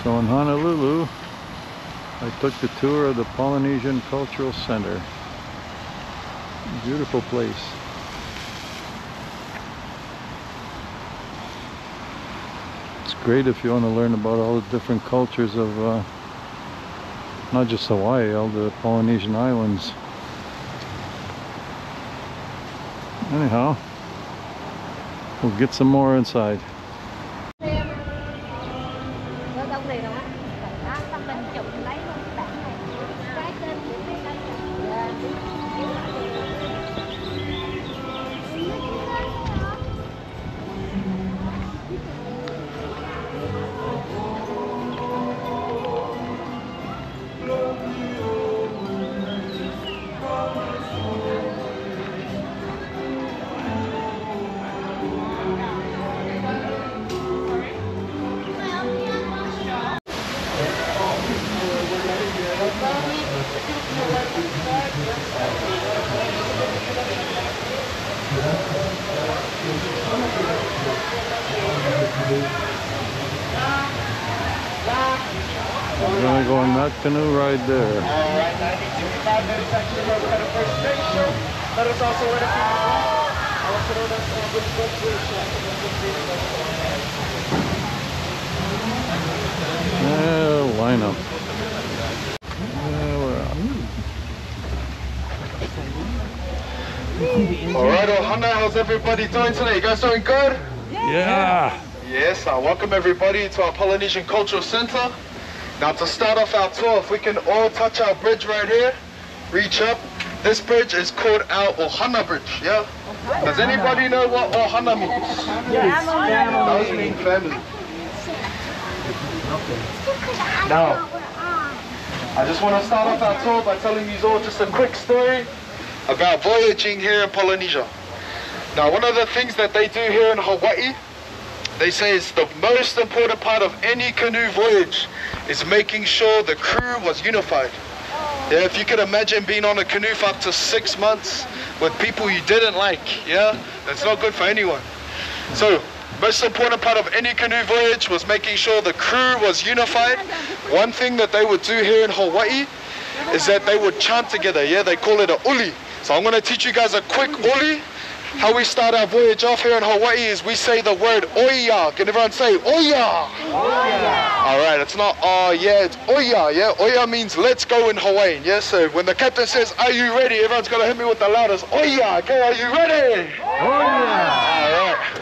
So in Honolulu, I took the tour of the Polynesian Cultural Center. Beautiful place. It's great if you want to learn about all the different cultures of not just Hawaii, all the Polynesian islands. Anyhow, we'll get some more inside. We're gonna go on that canoe ride there. Alright, 1965 minutes actually where we had a first station. Let us also let it be also known as good Line up. We're out. Alright, Ohana, how's everybody doing today? You guys doing good? Yeah! Yes, welcome everybody to our Polynesian Cultural Center. Now to start off our tour, if we can all touch our bridge right here, reach up. This bridge is called our Ohana Bridge, yeah? Does anybody know what Ohana means? Yes. That does mean family. Now, I just want to start off our tour by telling you all just a quick story about voyaging here in Polynesia. Now, one of the things that they do here in Hawaii, they say is the most important part of any canoe voyage is making sure the crew was unified. Yeah, if you could imagine being on a canoe for up to 6 months with people you didn't like, yeah, that's not good for anyone. So, most important part of any canoe voyage was making sure the crew was unified. One thing that they would do here in Hawaii is that they would chant together, yeah, they call it a uli. So I'm going to teach you guys a quick uli. How we start our voyage off here in Hawaii is we say the word oia. Can everyone say oia? Oia. Alright, it's not yeah, it's oia, yeah? Oia means let's go in Hawaiian, yeah? So when the captain says, are you ready? Everyone's gonna hit me with the loudest oia. Okay, are you ready? Oia. Alright.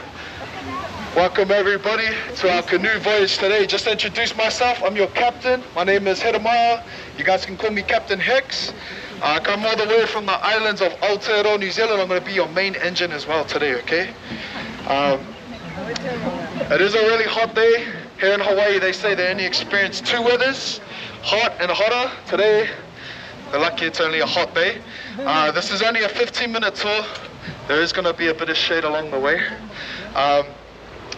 Welcome everybody to our canoe voyage today. Just to introduce myself, I'm your captain. My name is Hedamaya. You guys can call me Captain Hex. I come all the way from the islands of Aotearoa, New Zealand. I'm going to be your main engine as well today, okay? It is a really hot day. Here in Hawaii, they say they only experience 2 weathers, hot and hotter. Today, they're lucky it's only a hot day. This is only a 15-minute tour. There is going to be a bit of shade along the way.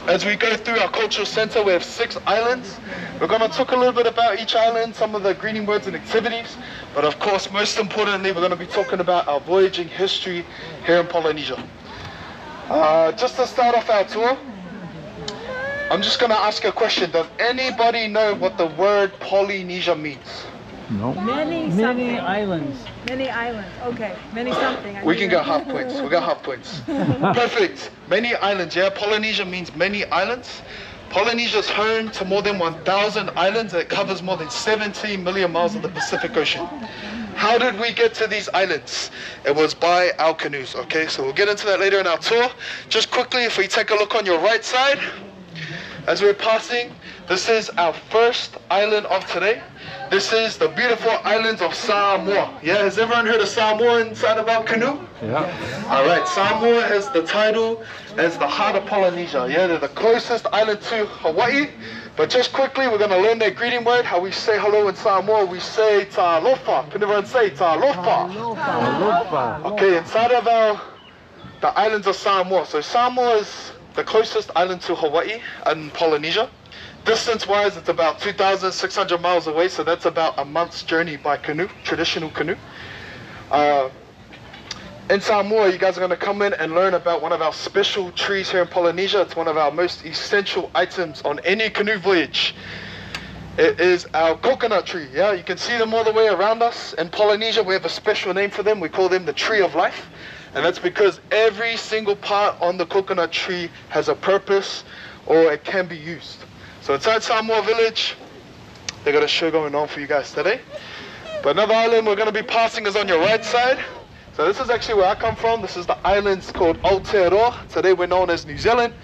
As we go through our cultural center, we have 6 islands. We're going to talk a little bit about each island, some of the greeting words and activities. But of course, most importantly, we're going to be talking about our voyaging history here in Polynesia. Just to start off our tour, I'm just going to ask a question. Does anybody know what the word Polynesia means? No. Many islands. Many islands. Okay. Many something. We can go half points. We got half points. Perfect. Many islands. Yeah, Polynesia means many islands. Polynesia is home to more than 1,000 islands. It covers more than 17 million miles of the Pacific Ocean. How did we get to these islands? It was by our canoes. Okay, so we'll get into that later in our tour. Just quickly, if we take a look on your right side, as we're passing, this is our first island of today. This is the beautiful islands of Samoa. Yeah, has everyone heard of Samoa inside of our canoe? Yeah. Alright, Samoa has the title as the heart of Polynesia. Yeah, they're the closest island to Hawaii. But just quickly, we're going to learn their greeting word. How we say hello in Samoa, we say talofa. Can everyone say talofa? Talofa. Okay, inside of the islands of Samoa. So Samoa is the closest island to Hawaii and Polynesia. Distance-wise, it's about 2,600 miles away, so that's about a month's journey by canoe, traditional canoe. In Samoa, you guys are going to come in and learn about one of our special trees here in Polynesia. It's one of our most essential items on any canoe voyage. It is our coconut tree. Yeah, you can see them all the way around us. In Polynesia, we have a special name for them. We call them the tree of life. And that's because every single part on the coconut tree has a purpose, or it can be used. So inside Samoa village, they got a show going on for you guys today. But another island we're going to be passing is on your right side. So this is actually where I come from. This is the islands called Aotearoa. Today we're known as New Zealand.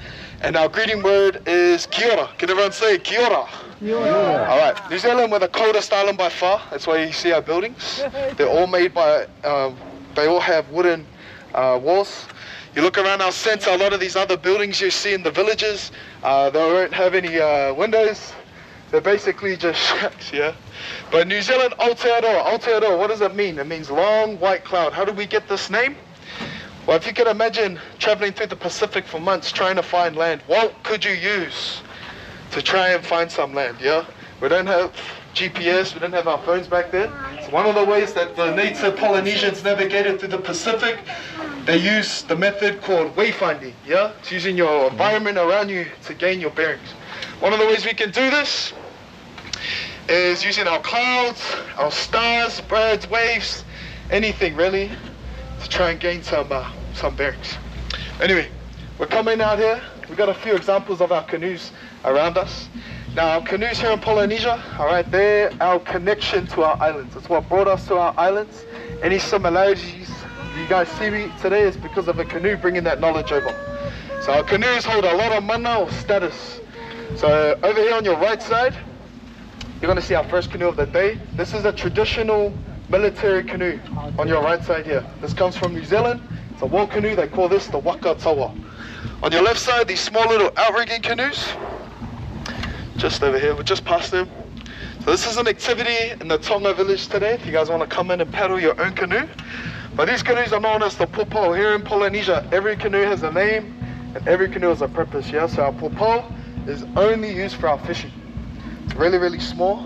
And our greeting word is kia ora. Can everyone say kia ora? Yeah. All right, New Zealand, we're the coldest island by far. That's why you see our buildings. They're all made by, they all have wooden walls. You look around our center, a lot of these other buildings you see in the villages, they don't have any windows. They're basically just shacks, yeah? But New Zealand, Aotearoa, what does it mean? It means long white cloud. How did we get this name? Well, if you could imagine traveling through the Pacific for months trying to find land, what could you use to try and find some land, yeah? We don't have GPS, we didn't have our phones back then. So one of the ways that the native Polynesians navigated through the Pacific, they use the method called wayfinding, yeah? It's using your environment around you to gain your bearings. One of the ways we can do this is using our clouds, our stars, birds, waves, anything really, to try and gain some bearings. Anyway, we're coming out here. We've got a few examples of our canoes around us. Now, our canoes here in Polynesia, all right, they're our connection to our islands. It's what brought us to our islands. Any similarities you guys see me today is because of a canoe bringing that knowledge over. So our canoes hold a lot of mana or status. So over here on your right side, you're going to see our first canoe of the day. This is a traditional military canoe on your right side here. This comes from New Zealand. It's a war canoe. They call this the waka tawa. On your left side, these small little outrigging canoes. Just over here, we're just past them. So this is an activity in the Tonga village today, if you guys want to come in and paddle your own canoe. But these canoes are known as the popo. Here in Polynesia, every canoe has a name and every canoe has a purpose, yeah? So our popo is only used for our fishing. It's really, really small.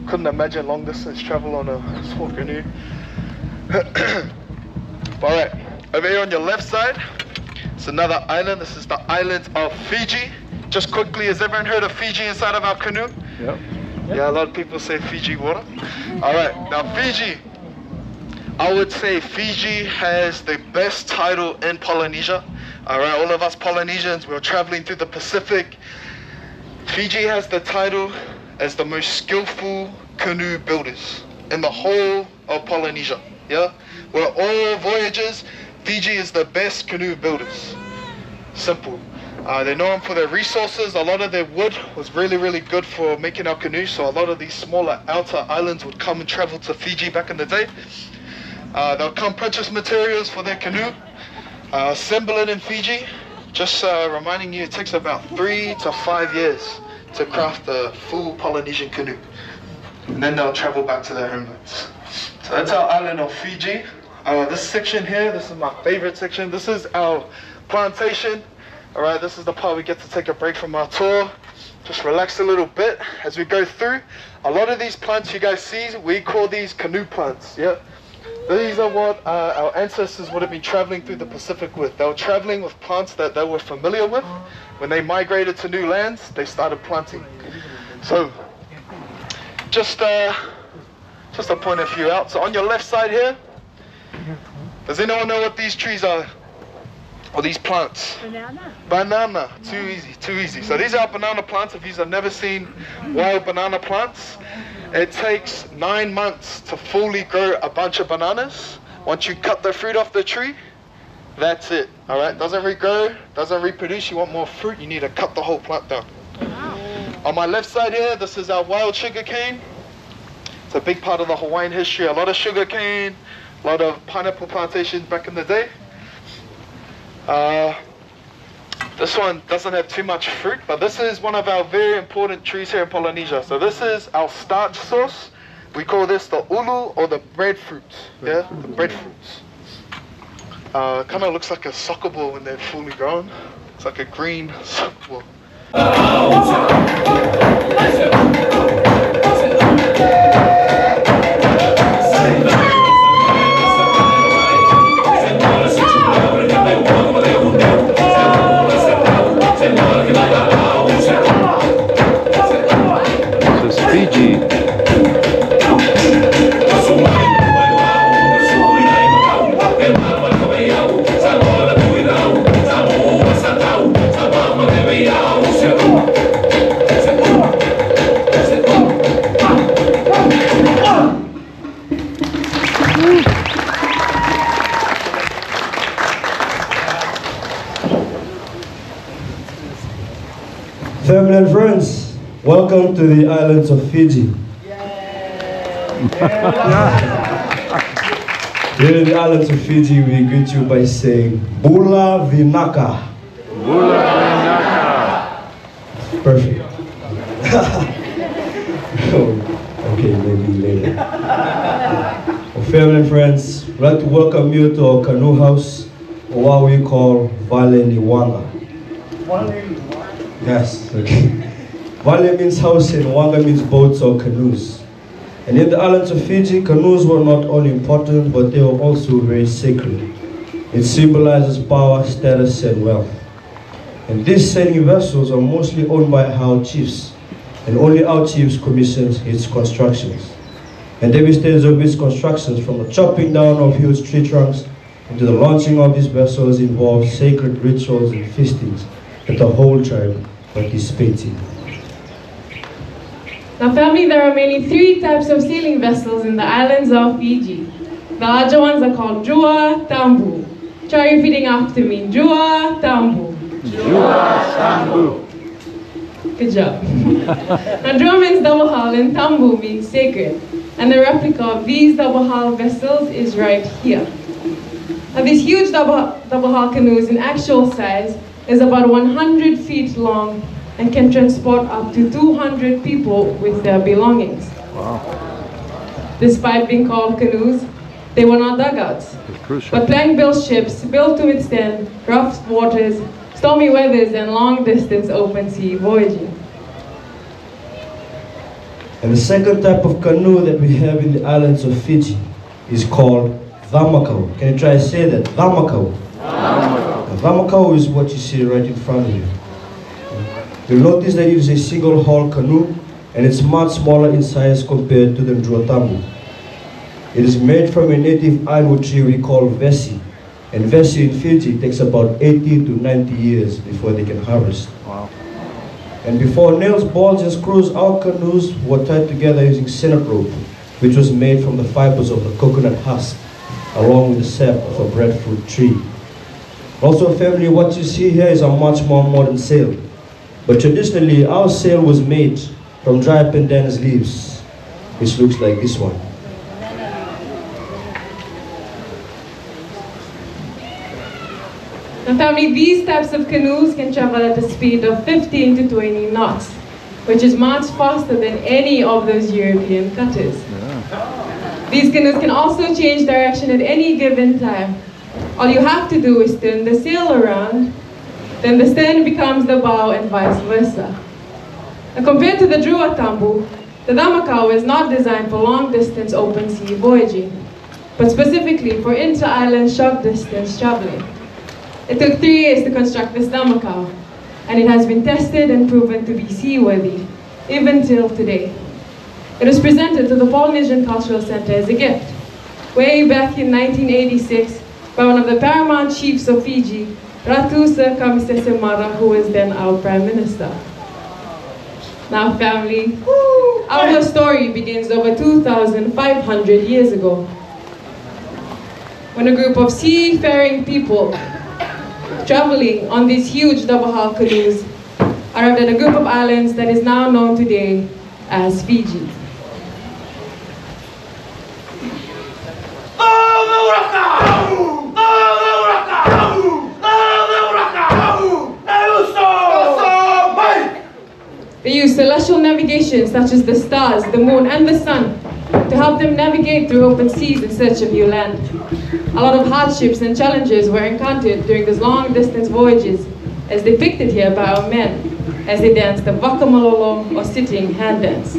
Couldn't imagine long distance travel on a small canoe. Alright, over here on your left side, it's another island. This is the island of Fiji. Just quickly, has everyone heard of Fiji inside of our canoe? Yep. Yeah, a lot of people say Fiji water. Alright, now Fiji. I would say Fiji has the best title in Polynesia. Alright, all of us Polynesians, we're traveling through the Pacific. Fiji has the title as the most skillful canoe builders in the whole of Polynesia. Yeah, we're all voyagers. Fiji is the best canoe builders. Simple. They're known for their resources. A lot of their wood was really, really good for making our canoes. So a lot of these smaller outer islands would come and travel to Fiji back in the day. They'll come purchase materials for their canoe, assemble it in Fiji. Just reminding you, it takes about 3 to 5 years to craft a full Polynesian canoe. And then they'll travel back to their homelands. So that's our island of Fiji. This section here, this is my favorite section. This is our plantation. All right, this is the part we get to take a break from our tour. Just relax a little bit as we go through. A lot of these plants you guys see, we call these canoe plants. Yeah. These are what our ancestors would have been traveling through the Pacific with. They were traveling with plants that they were familiar with. When they migrated to new lands, they started planting. So, just to point a few out. So on your left side here, does anyone know what these trees are? Or these plants? Banana. Banana. Too easy, too easy. So these are banana plants. If you've never seen wild banana plants, it takes 9 months to fully grow a bunch of bananas. Once you cut the fruit off the tree, that's it. All right, doesn't regrow, doesn't reproduce. You want more fruit, you need to cut the whole plant down. On my left side here, this is our wild sugar cane. It's a big part of the Hawaiian history. A lot of sugar cane, a lot of pineapple plantations back in the day. This one doesn't have too much fruit, but this is one of our very important trees here in Polynesia. So this is our starch source. We call this the ulu or the breadfruit. Yeah, the breadfruits. Kind of looks like a soccer ball when they're fully grown. It's like a green soccer ball. Family and friends, welcome to the islands of Fiji. Here in the islands of Fiji, we greet you by saying, Bula Vinaka. Bula Vinaka. Perfect. Okay, maybe later. Well, family and friends, we'd like to welcome you to our canoe house, or what we call Vale Niwanga. Yes, okay. Vale means house and Wanga means boats or canoes. And in the islands of Fiji, canoes were not only important, but they were also very sacred. It symbolizes power, status, and wealth. And these sailing vessels are mostly owned by our chiefs, and only our chiefs commissions its constructions. And every stage of its constructions, from the chopping down of huge tree trunks into the launching of these vessels, involves sacred rituals and feastings that the whole tribe participates in. Now family, there are mainly 3 types of sailing vessels in the islands of Fiji. The larger ones are called Jua Tambu. Try repeating after me. Jua Tambu. Jua Tambu. Good job. Now Jua means double hull and Tambu means sacred. And the replica of these double hull vessels is right here. Now these huge double hull canoes in actual size is about 100 feet long and can transport up to 200 people with their belongings. Wow. Despite being called canoes, they were not dugouts, but plank-built ships built to withstand rough waters, stormy weathers, and long-distance open sea voyaging. And the second type of canoe that we have in the islands of Fiji is called Vamakau. Can you try to say that? Vamakau. Vamakau is what you see right in front of you. You'll notice that it is a single hull canoe and it's much smaller in size compared to the Jua Tambu. It is made from a native ironwood tree we call vesi. And vesi in Fiji takes about 80 to 90 years before they can harvest. Wow. And before nails, balls, and screws, our canoes were tied together using sennet rope, which was made from the fibers of the coconut husk, along with the sap of a breadfruit tree. Also, family, what you see here is a much more modern sail. But traditionally, our sail was made from dry pandanus leaves, which looks like this one. Now family, these types of canoes can travel at a speed of 15 to 20 knots, which is much faster than any of those European cutters. Yeah. These canoes can also change direction at any given time. All you have to do is turn the sail around, then the stern becomes the bow and vice versa. Now compared to the Jua Tambu, the Vamakau is not designed for long-distance open sea voyaging, but specifically for inter-island short-distance traveling. It took 3 years to construct this Vamakau, and it has been tested and proven to be seaworthy, even till today. It was presented to the Polynesian Cultural Center as a gift, way back in 1986, by one of the paramount chiefs of Fiji, Ratu Sir Kamisesemara, who was then our Prime Minister. Now family, our story begins over 2,500 years ago, when a group of seafaring people traveling on these huge double-hull canoes arrived at a group of islands that is now known today as Fiji. They used celestial navigation such as the stars, the moon, and the sun to help them navigate through open seas in search of new land. A lot of hardships and challenges were encountered during these long-distance voyages, as depicted here by our men, as they danced the wakamalolo, or sitting hand dance.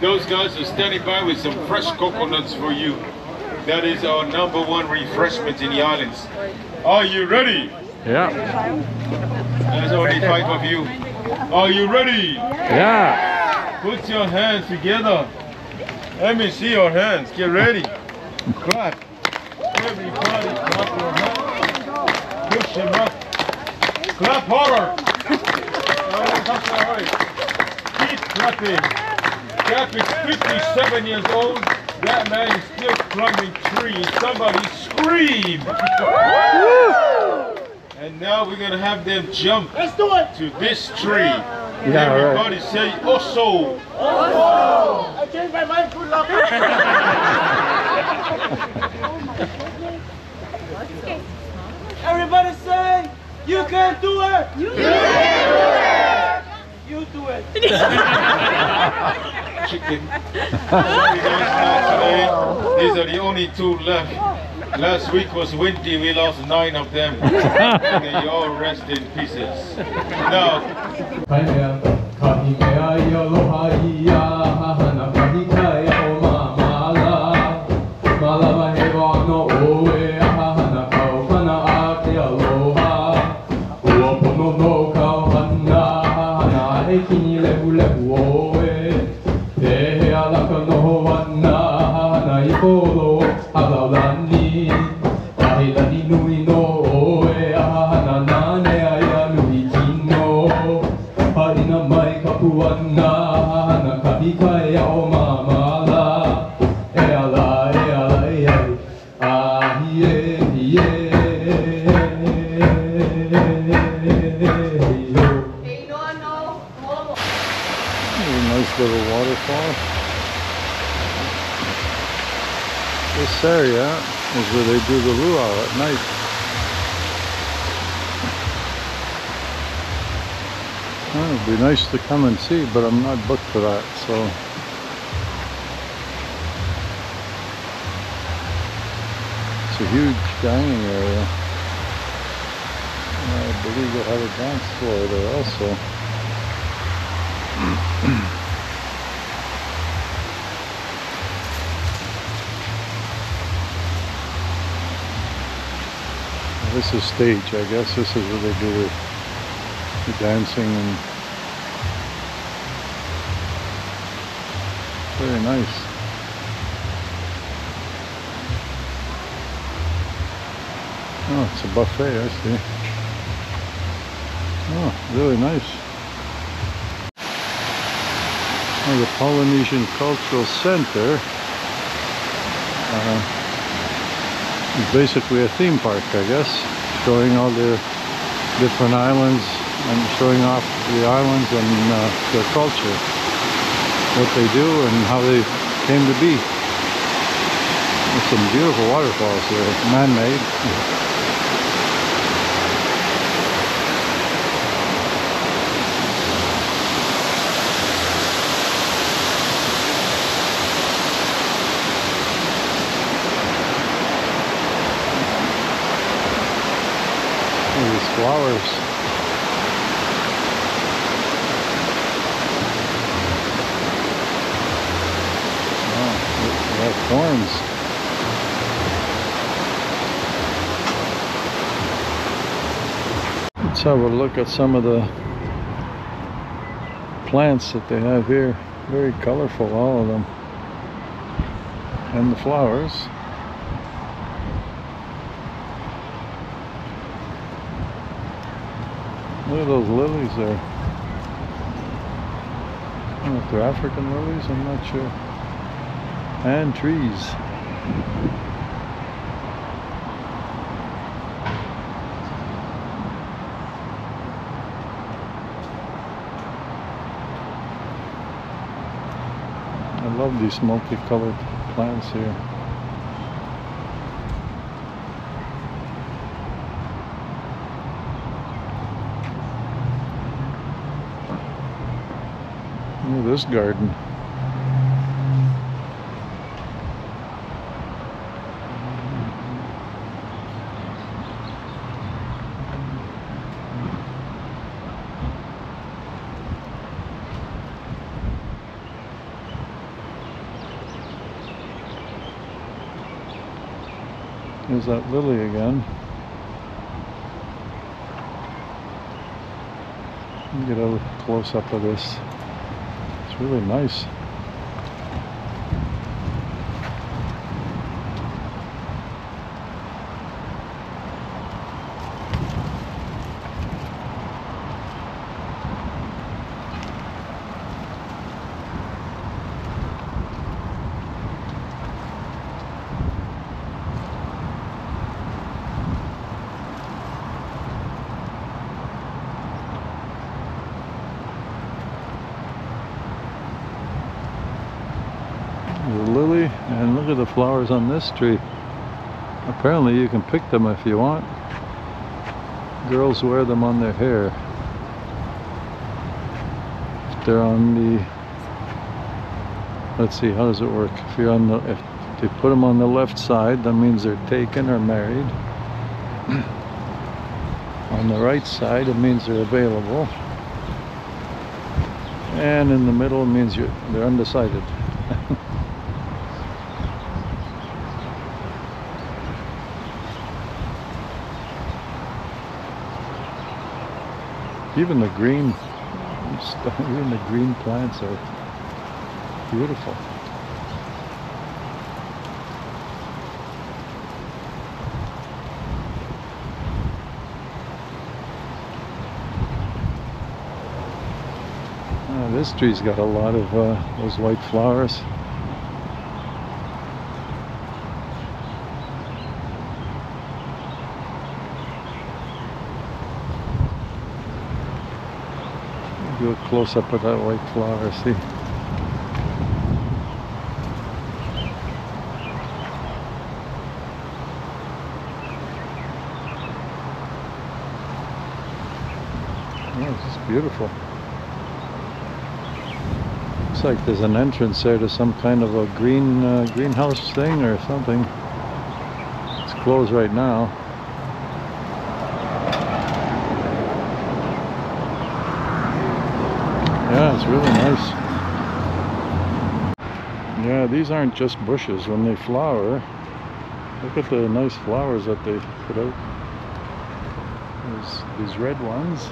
Those guys are standing by with some fresh coconuts for you. That is our #1 refreshment in the islands. Are you ready? Yeah. There's only 5 of you. Are you ready? Yeah. Put your hands together. Let me see your hands. Get ready. Clap. Everybody clap your hands. Push them up. Clap harder. Keep clapping. Cap is 57 years old. That man is still climbing trees. Somebody scream! And now we're gonna have them jump to this tree. Yeah, everybody right. say Oso! Oh! I changed my mind. Good luck. Everybody say, you can do it. You can do it. You do it. Chicken. Today, these are the only 2 left. Last week was windy, we lost 9 of them. And they all rest in pieces. Now, Nice little waterfall. This area is where they do the luau at night. Well, it'd be nice to come and see, but I'm not booked for that, so. It's a huge dining area. I believe they'll have a dance floor there also. This is stage, I guess. This is where they do the dancing and very nice. Oh, it's a buffet, I see. Oh, really nice. Oh, the Polynesian Cultural Center is basically a theme park, I guess, showing all the different islands and showing off the islands and their culture, what they do and how they came to be. There's some beautiful waterfalls here, man-made. These flowers. Wow, they have thorns. Let's have a look at some of the plants that they have here. Very colorful, all of them. And the flowers. Look at those lilies there. I don't know if they're African lilies, I'm not sure. And trees. I love these multicolored plants here. Look at this garden. There's that lily again. Get a close up of this. It's really nice. The lily, and look at the flowers on this tree. Apparently you can pick them if you want. Girls wear them on their hair. If they're on the, let's see, how does it work? If you're on the, if they put them on the left side, that means they're taken or married. On the right side, it means they're available. And in the middle, it means they're undecided. Even the green plants are beautiful. This tree's got a lot of those white flowers. Do a close up of that white flower, see? Oh, this is beautiful. Looks like there's an entrance there to some kind of a greenhouse thing or something. It's closed right now. Yeah, it's really nice. Yeah, these aren't just bushes. When they flower, look at the nice flowers that they put out. There's these red ones,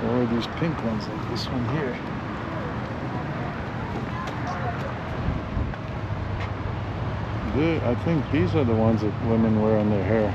or these pink ones like this one here. I think these are the ones that women wear on their hair.